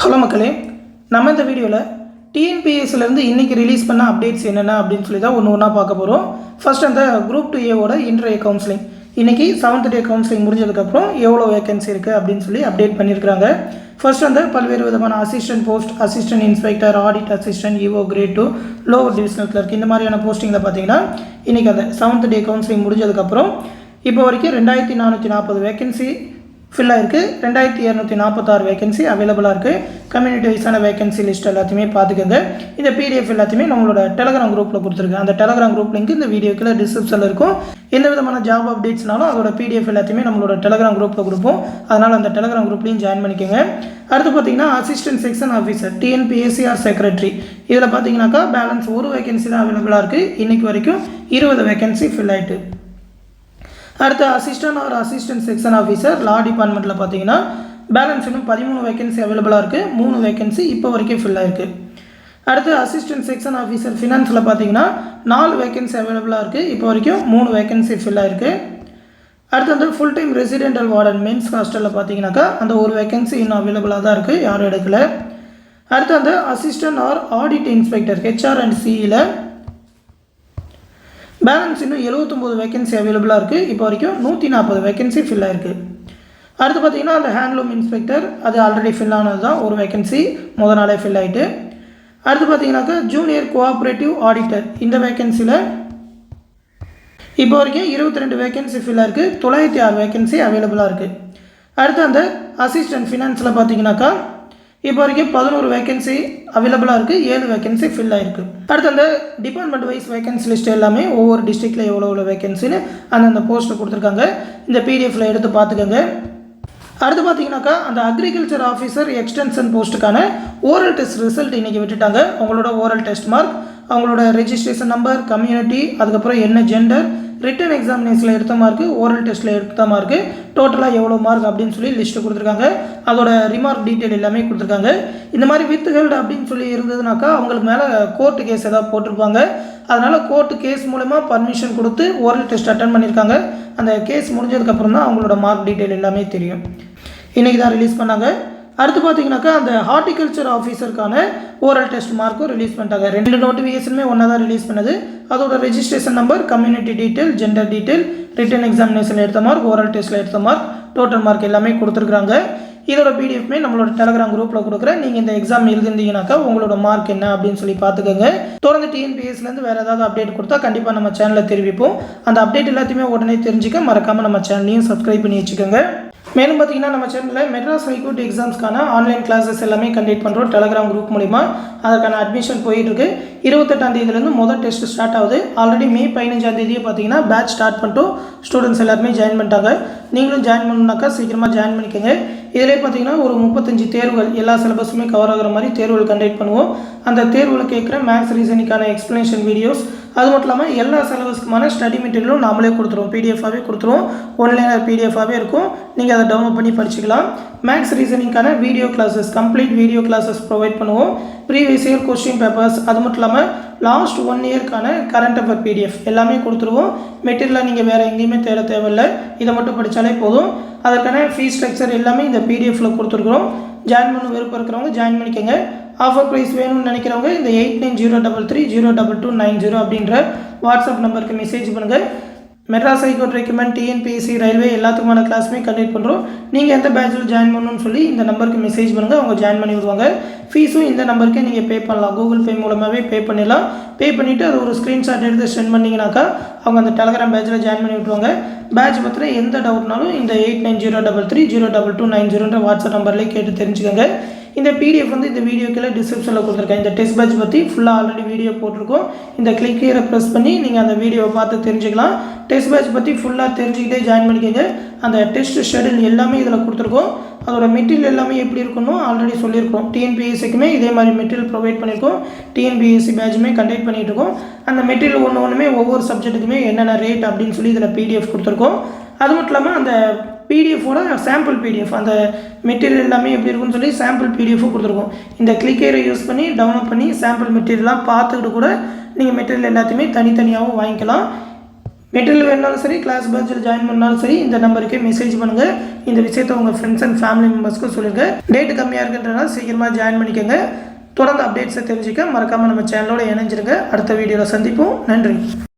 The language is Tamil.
ஹலோ மக்களே, நம்ம இந்த வீடியோவில் டிஎன்பிஎஸ்சிலேருந்து இன்றைக்கி ரிலீஸ் பண்ண அப்டேட்ஸ் என்னென்ன அப்படின்னு சொல்லி தான் ஒன்று ஒன்றா பார்க்க போகிறோம். ஃபர்ஸ்ட் அந்த குரூப் 2A இன்றைய கவுன்சிலிங் இன்றைக்கி 7th டே கவுன்சிலிங் முடிஞ்சதுக்கப்புறம் எவ்வளோ வேகன்சி இருக்குது அப்படின்னு சொல்லி அப்டேட் பண்ணியிருக்கிறாங்க. ஃபர்ஸ்ட் அந்த பல்வேறு விதமான assistant post, assistant inspector, audit assistant, EO grade 2, lower divisional clerk இந்த மாதிரியான போஸ்டிங்கில் பார்த்தீங்கன்னா இன்றைக்கி அந்த 7th டே கவுன்சிலிங் முடிஞ்சதுக்கப்புறம் இப்போ வரைக்கும் 2440 வேகன்சி ஃபில் ஆகிருக்கு. 2246 வேகன்சி அவைலபிளாக இருக்குது. கம்யூனிட்டி வைஸான வேகன்சி லிஸ்ட் எல்லாத்தையுமே பார்த்துக்கோங்க. இந்த பிடிஎஃப் எல்லாத்தையுமே நம்மளோட டெலகிராம் குரூப்பில் கொடுத்துருக்கு. அந்த டெலகிராம் குரூப் லிங்க் இந்த வீடியோக்குள்ள டிஸ்கிரிப்ஷனில் இருக்கும். எந்த விதமான ஜாப் அப்டேட்ஸ்னாலும் அதோட பிடிஎஃப் எல்லாத்தையுமே நம்மளோட டெலகிராம் குரூப்பில் கொடுப்போம். அதனால் அந்த டெலகிராம் குரூப்லையும் ஜாயின் பண்ணிக்கோங்க. அடுத்து பார்த்தீங்கன்னா அசிஸ்டன்ட் செக்ஷன் ஆஃபீஸர் டிஎன்பிஎஸ்சிஆர் செக்ரட்டரி இதில் பார்த்தீங்கன்னாக்கா பேலன்ஸ் ஒரு வேகன்சி தான் அவைலபிளாக இருக்குது. இன்றைக்கி வரைக்கும் 20 வேகன்சி ஃபில் ஆகிட்டு. அடுத்து அசிஸ்டன்ட் செக்ஷன் ஆஃபீஸர் லா டிபார்ட்மெண்ட்டில் பார்த்தீங்கன்னா பேலன்ஸ் இன்னும் 13 வேகன்சி அவைலபிளாக இருக்குது. 3 வேகன்சி இப்போ வரைக்கும் ஃபில் ஆகிருக்கு. அடுத்து அசிஸ்டன்ட் செக்ஷன் ஆஃபீஸர் ஃபினான்ஸில் பார்த்தீங்கன்னா 4 வேகன்சி அவைலபிளாக இருக்குது. இப்போ வரைக்கும் 3 வேகன்சி ஃபில் ஆகிருக்கு. அடுத்து வந்து full time residential warden men's ஹாஸ்டலில் பார்த்தீங்கன்னாக்கா அந்த ஒரு வேகன்சி இன்னும் அவைலபிளாக தான் இருக்குது, யாரும் எடுக்கல. அடுத்து அந்த assistant audit inspector HR and சிஇயில் பேலன்ஸ் இன்னும் 79 வேகன்சி அவைலபிளாக இருக்குது. இப்போ வரைக்கும் 140 வேகன்சி ஃபில் ஆகிருக்கு. அடுத்து பார்த்திங்கன்னா அந்த ஹேண்ட்லூம் இன்ஸ்பெக்டர் அது ஆல்ரெடி ஃபில் ஆனது தான், ஒரு வேகன்சி முதல் நாளே ஃபில் ஆகிட்டு. அடுத்து பார்த்திங்கனாக்கா ஜூனியர் கோஆப்ரேட்டிவ் ஆடிட்டர் இந்த வேகன்சியில் இப்போ வரைக்கும் 22 வேகன்சி ஃபில் ஆகிருக்கு. 906 வேகன்சி அவைலபிளாக இருக்குது. அடுத்து அந்த அசிஸ்டன்ட் ஃபினான்ஸில் பார்த்திங்கனாக்கா இப்போ வரைக்கும் 11 வேகன்சி அவைலபிளாக இருக்குது. 7 வேகன்சி ஃபில் ஆகிருக்கு. அடுத்து அந்த டிபார்ட்மெண்ட் வைஸ் வேகன்சி லிஸ்ட் எல்லாமே ஒவ்வொரு டிஸ்ட்ரிக்டில் எவ்வளோ வேகன்சின்னு அந்த போஸ்ட்டை கொடுத்துருக்காங்க. இந்த பிடிஎஃப்பில் எடுத்து பார்த்துக்கோங்க. அடுத்து பார்த்தீங்கன்னாக்கா அந்த அக்ரிகல்ச்சர் ஆஃபீஸர் எக்ஸ்டென்ஷன் போஸ்ட்டுக்கான ஓரல் டெஸ்ட் ரிசல்ட் இன்றைக்கி விட்டுட்டாங்க. அவங்களோட ஓரல் டெஸ்ட் மார்க், அவங்களோட ரெஜிஸ்ட்ரேஷன் நம்பர், கம்யூனிட்டி, அதுக்கப்புறம் என்ன ஜெண்டர், ரிட்டன் எக்ஸாமினேஷனில் எடுத்த மார்க்கு, ஓரல் டெஸ்ட்டில் எடுத்த மார்க்கு, டோட்டலாக எவ்வளோ மார்க் அப்படின்னு சொல்லி லிஸ்ட்டு கொடுத்துருக்காங்க. அதோட ரிமார்க் டீட்டெயில் எல்லாமே கொடுத்துருக்காங்க. இந்த மாதிரி வித் ஹெல்ட் அப்படின்னு சொல்லி இருந்ததுனாக்கா அவங்களுக்கு மேலே கோர்ட்டு கேஸ் ஏதாவது போட்டிருப்பாங்க. அதனால் கோர்ட்டு கேஸ் மூலமா பர்மிஷன் கொடுத்து ஓரல் டெஸ்ட் அட்டன் பண்ணியிருக்காங்க. அந்த கேஸ் முடிஞ்சதுக்கப்புறம் தான் அவங்களோட மார்க் டீட்டெயில் எல்லாமே தெரியும். இன்றைக்கி தான் ரிலீஸ் பண்ணாங்க. அடுத்து பார்த்தீங்கன்னாக்கா அந்த ஹார்டிகல்ச்சர் ஆஃபீஸருக்கான ஓரல் டெஸ்ட் மார்க்கும் ரிலீஸ் பண்ணிட்டாங்க. 2 நோட்டிஃபிகேஷனுமே ஒன்றா தான் ரிலீஸ் பண்ணது. அதோட registration number, community detail, gender detail, written எக்ஸாமினேஷனில் எடுத்த மார்க், ஓரல் டெஸ்ட்டில் எடுத்த மார்க், டோட்டல் மார்க் எல்லாமே கொடுத்துருக்குறாங்க. இதோட பிடிஎஃப்மே நம்மளோட டெலகிராம் குரூப்பில் கொடுக்குறேன். நீங்கள் இந்த எக்ஸாம் எழுதிருந்தீங்கன்னாக்கா உங்களோட மார்க் என்ன அப்படின்னு சொல்லி பார்த்துக்கோங்க. தொடர்ந்து டிஎன்பிஎஸ்சிலேருந்து வேறு ஏதாவது அப்டேட் கொடுத்தா கண்டிப்பாக நம்ம சேனலில் தெரிவிப்போம். அந்த அப்டேட் எல்லாத்தையுமே உடனே தெரிஞ்சுக்க மறக்காமல் நம்ம சேனலையும் சப்ஸ்கிரைப் பண்ணி வச்சுக்கோங்க. மேலும் பார்த்தீங்கன்னா நம்ம சேனலில் மெட்ராஸ் ஹைகோர்ட் எக்ஸாம்ஸ்க்கான ஆன்லைன் கிளாஸஸ் எல்லாமே கண்டக்ட் பண்ணுறோம் டெலகிராம் குரூப் மூலிமா. அதற்கான அட்மிஷன் போயிட்டுருக்கு. 28ஆம் தேதியிலேருந்து முதல் டெஸ்ட் ஸ்டார்ட் ஆகுது. ஆல்ரெடி மே 15ஆம் தேதியே பார்த்தீங்கன்னா பேட்ச் ஸ்டார்ட் பண்ணிட்டோம். ஸ்டூடெண்ட்ஸ் எல்லாருமே ஜாயின் பண்ணிட்டாங்க. நீங்களும் ஜாயின் பண்ணணுன்னாக்கா சீக்கிரமாக ஜாயின் பண்ணிக்கோங்க. இதிலே பார்த்தீங்கன்னா ஒரு 35 தேர்வுகள் எல்லா சிலபஸுமே கவர் ஆகிற மாதிரி தேர்வுகள் கண்டக்ட் பண்ணுவோம். அந்த தேர்வுகளை கேட்குற மேக்ஸ் ரீசனிங்கான எக்ஸ்ப்ளனேஷன் வீடியோஸ், அது மட்டும் இல்லாமல் எல்லா சிலபஸ்க்குமான ஸ்டடி மெட்டீரியலும் நாமளே கொடுத்துருவோம். பிடிஎஃபாகவே கொடுத்துருவோம். ஒன்லைனர் பிடிஎஃபாகவே இருக்கும். நீங்கள் அதை டவுன்லோட் பண்ணி படிச்சுக்கலாம். மேக்ஸ் ரீசனிங்கான video classes, complete video classes provide பண்ணுவோம். ப்ரீவியஸ் இயர் கொஸ்டின் பேப்பர்ஸ், அது மட்டும் இல்லாமல் லாஸ்ட் 1 இயர்க்கான கரண்ட் அஃபேர் பிடிஎஃப் எல்லாமே கொடுத்துருவோம். மெட்டீரியலாக நீங்கள் வேறு எங்கேயுமே தேட தேவையில்லை. இதை மட்டும் படித்தாலே போதும். அதற்கான ஃபீஸ் ஸ்ட்ரக்சர் எல்லாமே இந்த பிடிஎஃப்பில் கொடுத்துருக்குறோம். ஜாயின் பண்ண விருப்பம் இருக்கிறவங்க ஜாயின் பண்ணிக்கோங்க. ஆஃபர் ப்ரைஸ் வேணும்னு நினைக்கிறவங்க இந்த 8903302290 அப்படின்ற வாட்ஸ்அப் நம்பருக்கு மெசேஜ் பண்ணுங்கள். Madras high court recommend, TNPSC, railway எல்லாத்துக்குமான கிளாஸுமே கண்டக்ட் பண்ணுறோம். நீங்கள் எந்த பேட்சில் ஜாயின் பண்ணணும்னு சொல்லி இந்த நம்பருக்கு மெசேஜ் பண்ணுங்கள். அவங்க ஜாயின் பண்ணி விடுவாங்க. ஃபீஸும் இந்த நம்பருக்கே நீங்கள் பே பண்ணலாம். கூகுள் பே மூலமாகவே பே பண்ணிடலாம். பே பண்ணிவிட்டு அது ஒரு ஸ்க்ரீன்ஷாட் எடுத்து சென்ட் பண்ணிங்கனாக்கா அவங்க அந்த டெலகிராம் பேட்சில் ஜாயின் பண்ணி விட்டுருவாங்க. பேட்ச் பற்றின எந்த டவுட்னாலும் இந்த 8903302290 வாட்ஸ்அப் நம்பர்லேயே கேட்டு தெரிஞ்சுக்கோங்க. இந்த பிடிஎஃப் வந்து இந்த வீடியோக்குள்ள டிஸ்கிரிப்ஷனில் கொடுத்துருக்கேன். இந்த டெஸ்ட் பேட்ச் பற்றி ஃபுல்லாக ஆல்ரெடி வீடியோ போட்டிருக்கோம். இந்த கிளிக் ஹியரை ப்ரெஸ் பண்ணி நீங்கள் அந்த வீடியோவை பார்த்து தெரிஞ்சுக்கலாம். டெஸ்ட் பேட்ச் பற்றி ஃபுல்லாக தெரிஞ்சுக்கிட்டே ஜாயின் பண்ணிக்கோங்க. அந்த டெஸ்ட் ஷெடியூல் எல்லாமே இதில் கொடுத்துருக்கோம். அதோட மெட்டீரியல் எல்லாமே எப்படி இருக்கணும் ஆல்ரெடி சொல்லியிருக்கோம். டிஎன்பிஎஸ்சிக்குமே இதே மாதிரி மெட்டீரியல் ப்ரொவைட் பண்ணியிருக்கோம். டிஎன்பிஎஸ்சி பேட்சுமே கண்டக்ட் பண்ணிகிட்டு இருக்கோம். அந்த மெட்டீரியல் ஒன்றுமே ஒவ்வொரு சப்ஜெக்ட்டுக்குமே என்னென்ன ரேட் அப்படின்னு சொல்லி இதில் பிடிஎஃப் கொடுத்துருக்கோம். அது மட்டும் இல்லாமல் அந்த பிடிஎஃபோட சாம்பிள் பிடிஎஃப், அந்த மெட்டீரியல் எல்லாமே எப்படி இருக்குன்னு சொல்லி சாம்பிள் பிடிஎஃபும் கொடுத்துருக்கோம். இந்த கிளிக்கரை யூஸ் பண்ணி டவுன்லோட் பண்ணி சாம்பிள் மெட்டீரியல்லாம் பார்த்துக்கிட்டு கூட நீங்கள் மெட்டீரியல் எல்லாத்தையுமே தனித்தனியாகவும் வாங்கிக்கலாம். மெட்டீரியல் வேணுனாலும் சரி, கிளாஸ் பேட்சில் ஜாயின் பண்ணாலும் சரி, இந்த நம்பருக்கு மெசேஜ் பண்ணுங்கள். இந்த விஷயத்தை உங்கள் ஃப்ரெண்ட்ஸ் அண்ட் ஃபேமிலி மெம்பர்ஸ்க்கும் சொல்லுங்கள். டேட்டு கம்மியாக இருக்குன்றனால சீக்கிரமாக ஜாயின் பண்ணிக்கோங்க. தொடர்ந்து அப்டேட்ஸை தெரிஞ்சுக்க மறக்காமல் நம்ம சேனலோட இணைஞ்சிருங்க. அடுத்த வீடியோவில் சந்திப்போம். நன்றி.